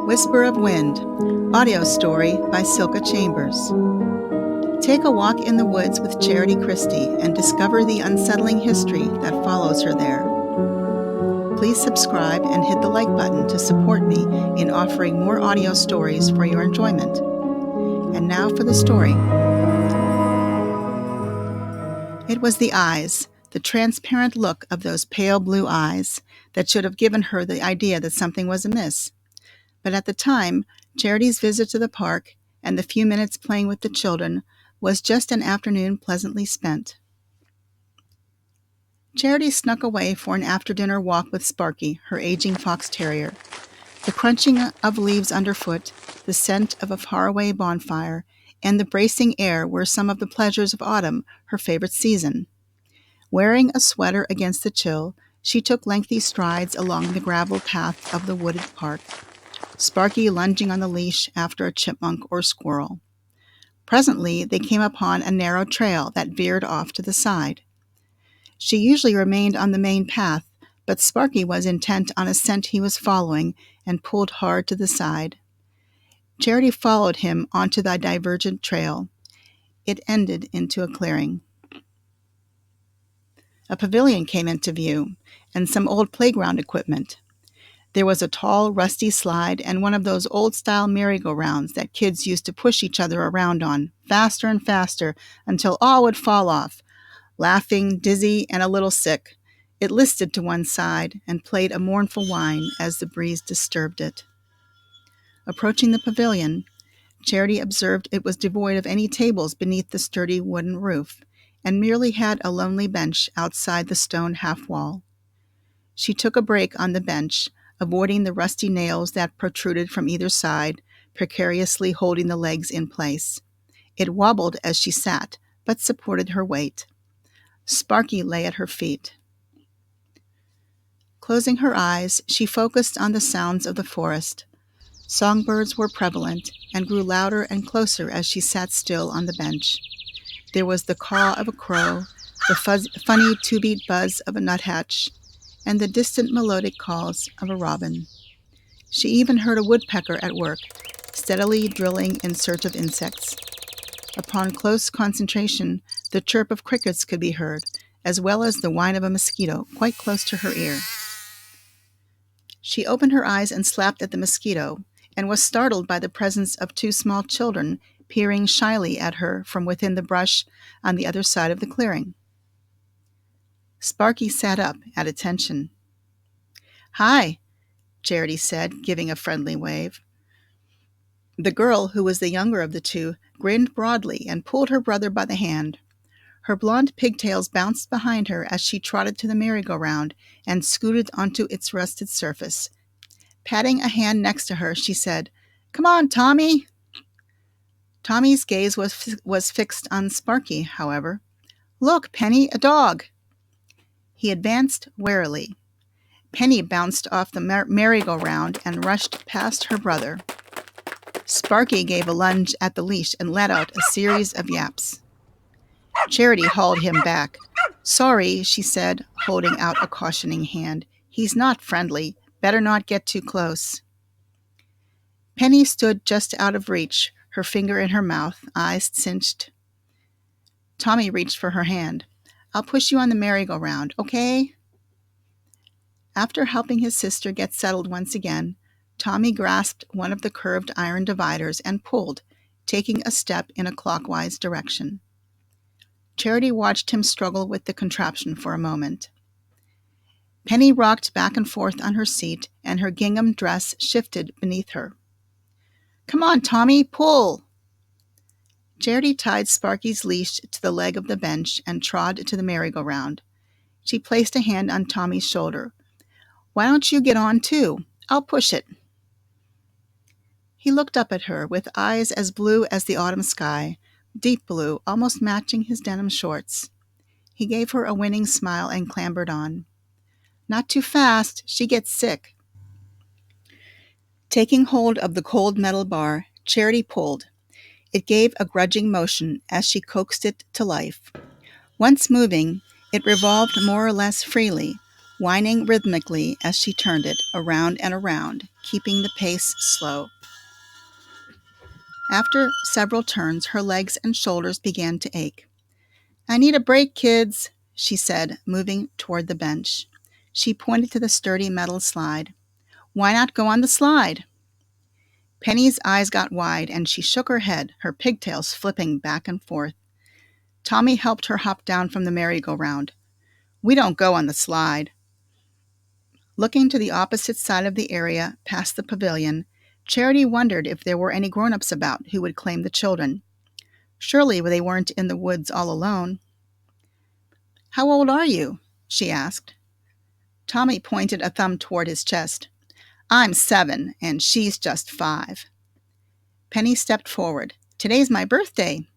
Whisper of Wind, audio story by Silke Chambers. Take a walk in the woods with Charity Christie and discover the unsettling history that follows her there. Please subscribe and hit the like button to support me in offering more audio stories for your enjoyment. And now for the story. It was the eyes, the transparent look of those pale blue eyes, that should have given her the idea that something was amiss. But at the time, Charity's visit to the park and the few minutes playing with the children was just an afternoon pleasantly spent. Charity snuck away for an after-dinner walk with Sparky, her aging fox terrier. The crunching of leaves underfoot, the scent of a faraway bonfire, and the bracing air were some of the pleasures of autumn, her favorite season. Wearing a sweater against the chill, she took lengthy strides along the gravel path of the wooded park, Sparky lunging on the leash after a chipmunk or squirrel. Presently, they came upon a narrow trail that veered off to the side. She usually remained on the main path, but Sparky was intent on a scent he was following and pulled hard to the side. Charity followed him onto the divergent trail. It ended into a clearing. A pavilion came into view, and some old playground equipment. There was a tall, rusty slide and one of those old-style merry-go-rounds that kids used to push each other around on, faster and faster, until all would fall off. Laughing, dizzy, and a little sick, it listed to one side and played a mournful whine as the breeze disturbed it. Approaching the pavilion, Charity observed it was devoid of any tables beneath the sturdy wooden roof, and merely had a lonely bench outside the stone half-wall. She took a break on the bench, avoiding the rusty nails that protruded from either side, precariously holding the legs in place. It wobbled as she sat, but supported her weight. Sparky lay at her feet. Closing her eyes, she focused on the sounds of the forest. Songbirds were prevalent and grew louder and closer as she sat still on the bench. There was the caw of a crow, the funny two-beat buzz of a nuthatch, and the distant melodic calls of a robin. She even heard a woodpecker at work, steadily drilling in search of insects. Upon close concentration, the chirp of crickets could be heard, as well as the whine of a mosquito quite close to her ear. She opened her eyes and slapped at the mosquito, and was startled by the presence of two small children peering shyly at her from within the brush on the other side of the clearing. Sparky sat up at attention. "Hi," Charity said, giving a friendly wave. The girl, who was the younger of the two, grinned broadly and pulled her brother by the hand. Her blonde pigtails bounced behind her as she trotted to the merry-go-round and scooted onto its rusted surface. Patting a hand next to her, she said, "Come on, Tommy." Tommy's gaze was fixed on Sparky, however. "Look, Penny, a dog." He advanced warily. Penny bounced off the merry-go-round and rushed past her brother. Sparky gave a lunge at the leash and let out a series of yaps. Charity hauled him back. "Sorry," she said, holding out a cautioning hand. "He's not friendly. Better not get too close." Penny stood just out of reach, her finger in her mouth, eyes cinched. Tommy reached for her hand. "I'll push you on the merry-go-round, okay?" After helping his sister get settled once again, Tommy grasped one of the curved iron dividers and pulled, taking a step in a clockwise direction. Charity watched him struggle with the contraption for a moment. Penny rocked back and forth on her seat, and her gingham dress shifted beneath her. "Come on, Tommy, pull!" Charity tied Sparky's leash to the leg of the bench and trod to the merry-go-round. She placed a hand on Tommy's shoulder. "Why don't you get on too? I'll push it." He looked up at her with eyes as blue as the autumn sky, deep blue, almost matching his denim shorts. He gave her a winning smile and clambered on. "Not too fast, she gets sick." Taking hold of the cold metal bar, Charity pulled. It gave a grudging motion as she coaxed it to life. Once moving, it revolved more or less freely, whining rhythmically as she turned it around and around, keeping the pace slow. After several turns, her legs and shoulders began to ache. "I need a break, kids," she said, moving toward the bench. She pointed to the sturdy metal slide. "Why not go on the slide?" Penny's eyes got wide, and she shook her head, her pigtails flipping back and forth. Tommy helped her hop down from the merry-go-round. "We don't go on the slide." Looking to the opposite side of the area, past the pavilion, Charity wondered if there were any grown-ups about who would claim the children. Surely they weren't in the woods all alone. "How old are you?" she asked. Tommy pointed a thumb toward his chest. "I'm 7, and she's just 5. Penny stepped forward. "Today's my birthday."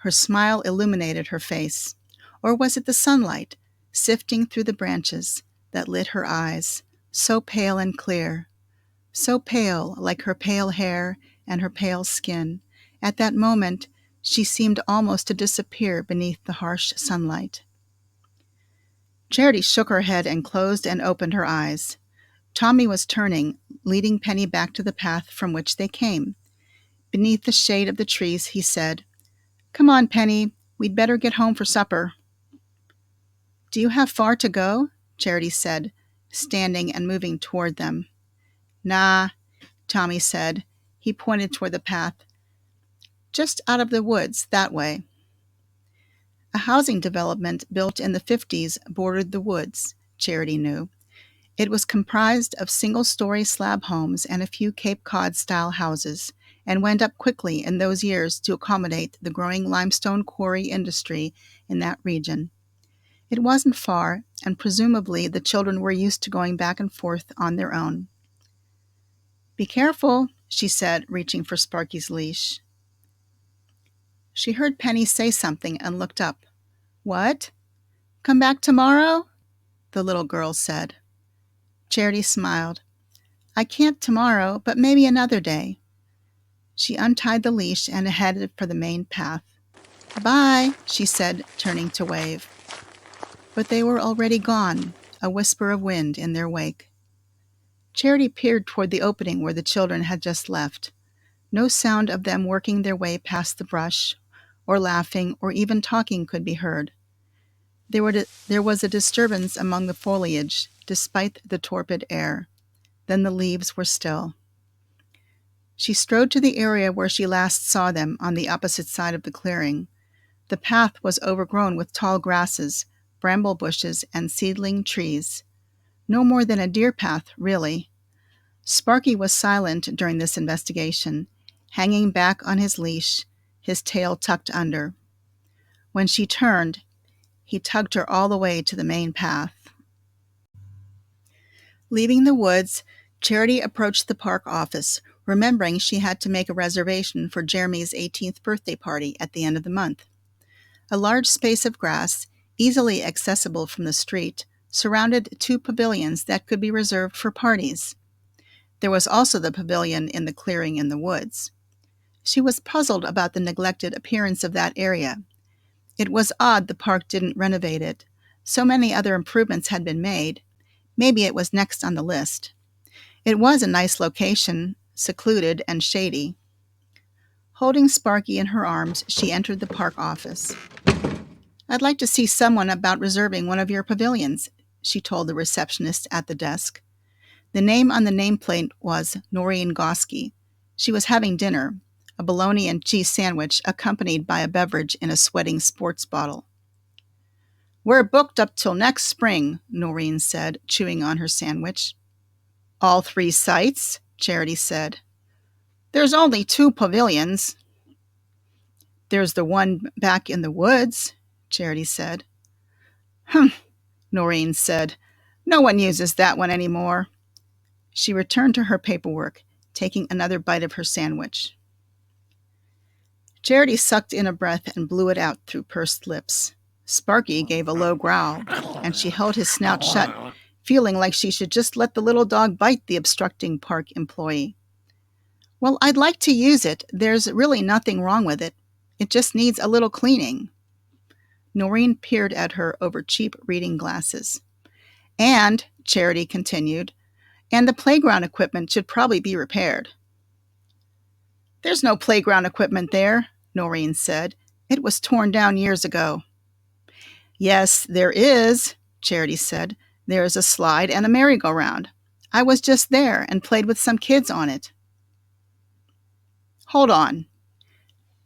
Her smile illuminated her face. Or was it the sunlight, sifting through the branches, that lit her eyes, so pale and clear, so pale like her pale hair and her pale skin. At that moment, she seemed almost to disappear beneath the harsh sunlight. Charity shook her head and closed and opened her eyes. Tommy was turning, leading Penny back to the path from which they came. Beneath the shade of the trees, he said, "Come on, Penny, we'd better get home for supper." "Do you have far to go?" Charity said, standing and moving toward them. "Nah," Tommy said. He pointed toward the path. "Just out of the woods, that way." A housing development built in the 50s bordered the woods, Charity knew. It was comprised of single-story slab homes and a few Cape Cod-style houses, and went up quickly in those years to accommodate the growing limestone quarry industry in that region. It wasn't far, and presumably the children were used to going back and forth on their own. "Be careful," she said, reaching for Sparky's leash. She heard Penny say something and looked up. "What? Come back tomorrow?" the little girl said. Charity smiled. "I can't tomorrow, but maybe another day." She untied the leash and headed for the main path. "Bye," she said, turning to wave. But they were already gone, a whisper of wind in their wake. Charity peered toward the opening where the children had just left. No sound of them working their way past the brush, or laughing, or even talking could be heard. There was a disturbance among the foliage, despite the torpid air. Then the leaves were still. She strode to the area where she last saw them, on the opposite side of the clearing. The path was overgrown with tall grasses, bramble bushes, and seedling trees. No more than a deer path, really. Sparky was silent during this investigation, hanging back on his leash, his tail tucked under. When she turned, he tugged her all the way to the main path. Leaving the woods, Charity approached the park office, remembering she had to make a reservation for Jeremy's 18th birthday party at the end of the month. A large space of grass, easily accessible from the street, surrounded 2 pavilions that could be reserved for parties. There was also the pavilion in the clearing in the woods. She was puzzled about the neglected appearance of that area. It was odd the park didn't renovate it. So many other improvements had been made. Maybe it was next on the list. It was a nice location, secluded and shady. Holding Sparky in her arms, she entered the park office. "I'd like to see someone about reserving one of your pavilions," she told the receptionist at the desk. The name on the nameplate was Noreen Goski. She was having dinner, a bologna and cheese sandwich accompanied by a beverage in a sweating sports bottle. "We're booked up till next spring," Noreen said, chewing on her sandwich. "All 3 sites?" Charity said. "There's only 2 pavilions." "There's the one back in the woods," Charity said. "Humph," Noreen said. "No one uses that one anymore." She returned to her paperwork, taking another bite of her sandwich. Charity sucked in a breath and blew it out through pursed lips. Sparky gave a low growl, and she held his snout shut, feeling like she should just let the little dog bite the obstructing park employee. "Well, I'd like to use it. There's really nothing wrong with it. It just needs a little cleaning." Noreen peered at her over cheap reading glasses. And, Charity continued, and the playground equipment should probably be repaired. There's no playground equipment there, Noreen said. It was torn down years ago. Yes, there is, Charity said. There is a slide and a merry-go-round. I was just there and played with some kids on it. Hold on.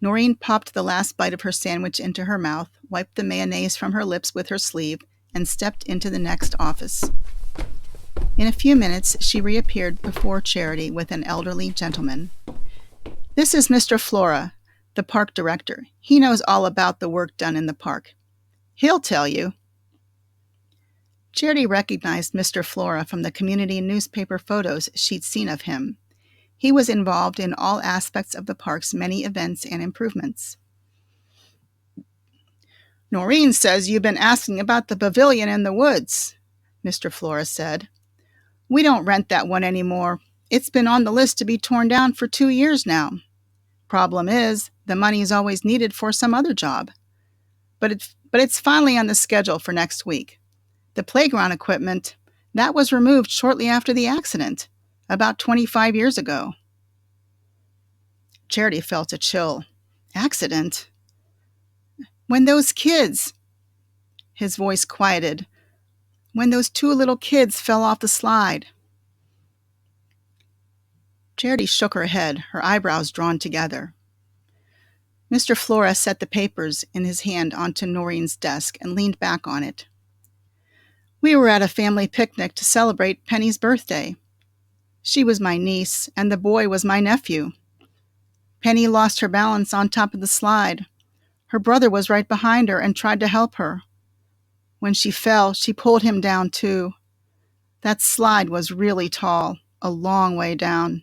Noreen popped the last bite of her sandwich into her mouth, wiped the mayonnaise from her lips with her sleeve, and stepped into the next office. In a few minutes, she reappeared before Charity with an elderly gentleman. This is Mr. Flora, the park director. He knows all about the work done in the park. He'll tell you. Charity recognized Mr. Flora from the community newspaper photos she'd seen of him. He was involved in all aspects of the park's many events and improvements. Noreen says you've been asking about the pavilion in the woods, Mr. Flora said. We don't rent that one anymore. It's been on the list to be torn down for 2 years now. Problem is, the money is always needed for some other job. But it's finally on the schedule for next week. The playground equipment, that was removed shortly after the accident, about 25 years ago. Charity felt a chill. Accident? When those kids... His voice quieted. When those 2 little kids fell off the slide. Charity shook her head, her eyebrows drawn together. Mr. Flora set the papers in his hand onto Noreen's desk and leaned back on it. We were at a family picnic to celebrate Penny's birthday. She was my niece, and the boy was my nephew. Penny lost her balance on top of the slide. Her brother was right behind her and tried to help her. When she fell, she pulled him down too. That slide was really tall, a long way down.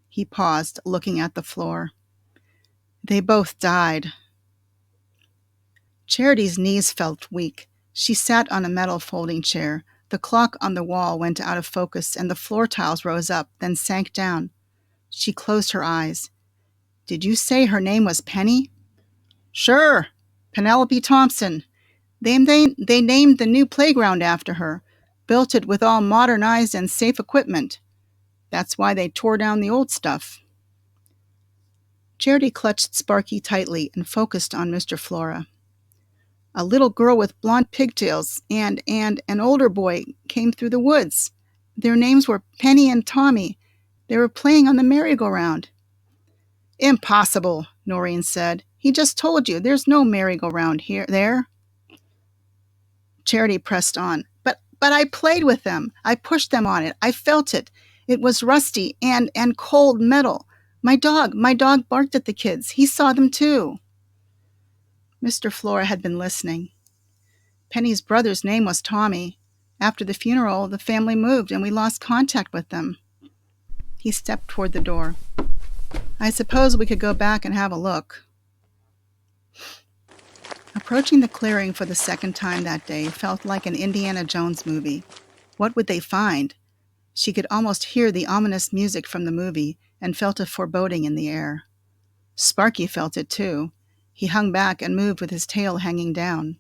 He paused, looking at the floor. They both died. Charity's knees felt weak. She sat on a metal folding chair. The clock on the wall went out of focus, and the floor tiles rose up, then sank down. She closed her eyes. Did you say her name was Penny? Sure, Penelope Thompson. They named the new playground after her, built it with all modernized and safe equipment. That's why they tore down the old stuff. Charity clutched Sparky tightly and focused on Mr. Flora. A little girl with blonde pigtails and an older boy came through the woods. Their names were Penny and Tommy. They were playing on the merry-go-round. Impossible, Noreen said. He just told you there's no merry-go-round there. Charity pressed on. But I played with them. I pushed them on it. I felt it. It was rusty and cold metal. My dog barked at the kids. He saw them too. Mr. Flora had been listening. Penny's brother's name was Tommy. After the funeral, the family moved and we lost contact with them. He stepped toward the door. I suppose we could go back and have a look. Approaching the clearing for the second time that day felt like an Indiana Jones movie. What would they find? She could almost hear the ominous music from the movie and felt a foreboding in the air. Sparky felt it too. He hung back and moved with his tail hanging down.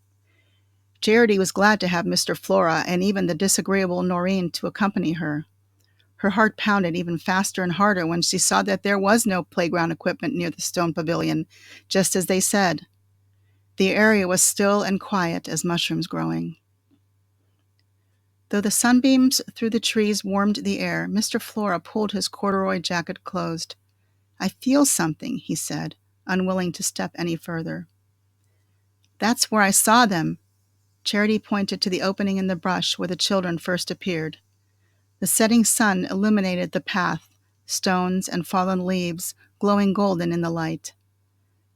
Charity was glad to have Mr. Flora and even the disagreeable Noreen to accompany her. Her heart pounded even faster and harder when she saw that there was no playground equipment near the stone pavilion, just as they said. The area was still and quiet as mushrooms growing. Though the sunbeams through the trees warmed the air, Mr. Flora pulled his corduroy jacket closed. I feel something, he said, unwilling to step any further. That's where I saw them. Charity pointed to the opening in the brush where the children first appeared. The setting sun illuminated the path, stones and fallen leaves glowing golden in the light.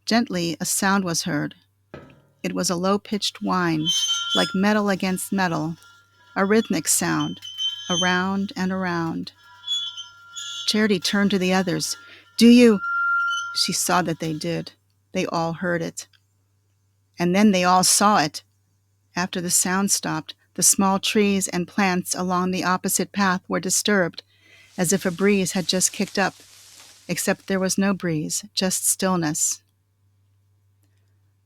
Gently, a sound was heard. It was a low-pitched whine, like metal against metal, a rhythmic sound, around and around. Charity turned to the others. Do you... She saw that they did. They all heard it. And then they all saw it. After the sound stopped, the small trees and plants along the opposite path were disturbed, as if a breeze had just kicked up, except there was no breeze, just stillness.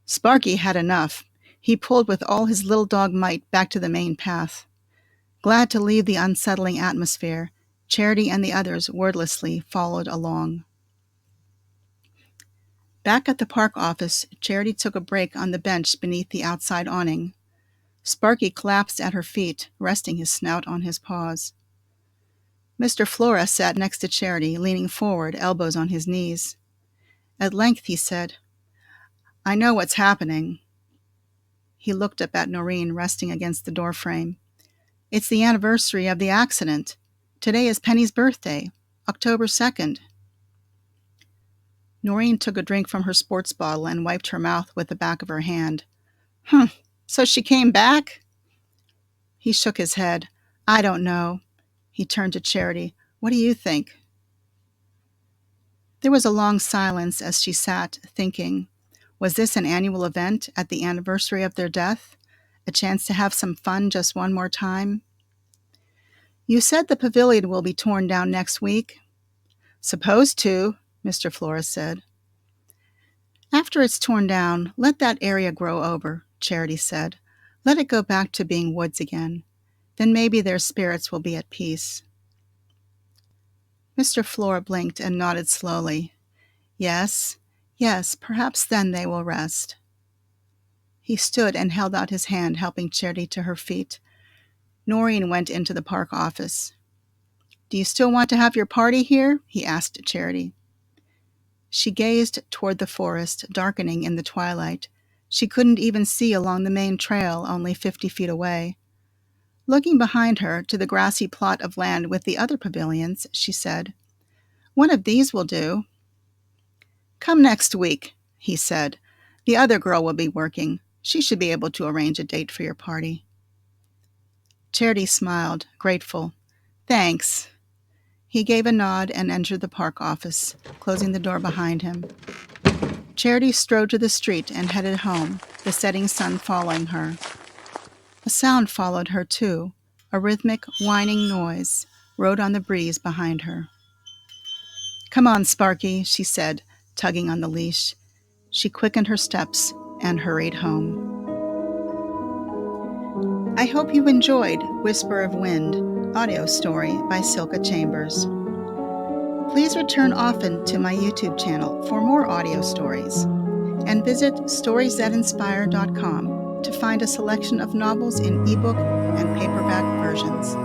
Sparky had enough. He pulled with all his little dog might back to the main path. Glad to leave the unsettling atmosphere, Charity and the others wordlessly followed along. Back at the park office, Charity took a break on the bench beneath the outside awning. Sparky collapsed at her feet, resting his snout on his paws. Mr. Flora sat next to Charity, leaning forward, elbows on his knees. At length he said, "I know what's happening." He looked up at Noreen, resting against the doorframe. "It's the anniversary of the accident. Today is Penny's birthday, October 2nd. Noreen took a drink from her sports bottle and wiped her mouth with the back of her hand. So she came back?" He shook his head. "I don't know." He turned to Charity. "What do you think?" There was a long silence as she sat, thinking. Was this an annual event at the anniversary of their death? A chance to have some fun just one more time? "You said the pavilion will be torn down next week." "Supposed to," Mr. Flores said. "After it's torn down, let that area grow over," Charity said. "Let it go back to being woods again. Then maybe their spirits will be at peace." Mr. Flora blinked and nodded slowly. Yes, perhaps then they will rest." He stood and held out his hand, helping Charity to her feet. Noreen went into the park office. "Do you still want to have your party here?" he asked Charity. She gazed toward the forest, darkening in the twilight. She couldn't even see along the main trail, only 50 feet away. Looking behind her to the grassy plot of land with the other pavilions, she said, "One of these will do." "Come next week," he said. "The other girl will be working. She should be able to arrange a date for your party." Charity smiled, grateful. "Thanks." He gave a nod and entered the park office, closing the door behind him. Charity strode to the street and headed home, the setting sun following her. A sound followed her, too. A rhythmic, whining noise rode on the breeze behind her. "Come on, Sparky," she said, tugging on the leash. She quickened her steps and hurried home. I hope you enjoyed Whisper of Wind, audio story by Silke Chambers. Please return often to my YouTube channel for more audio stories, and visit storiesthatinspire.com to find a selection of novels in ebook and paperback versions.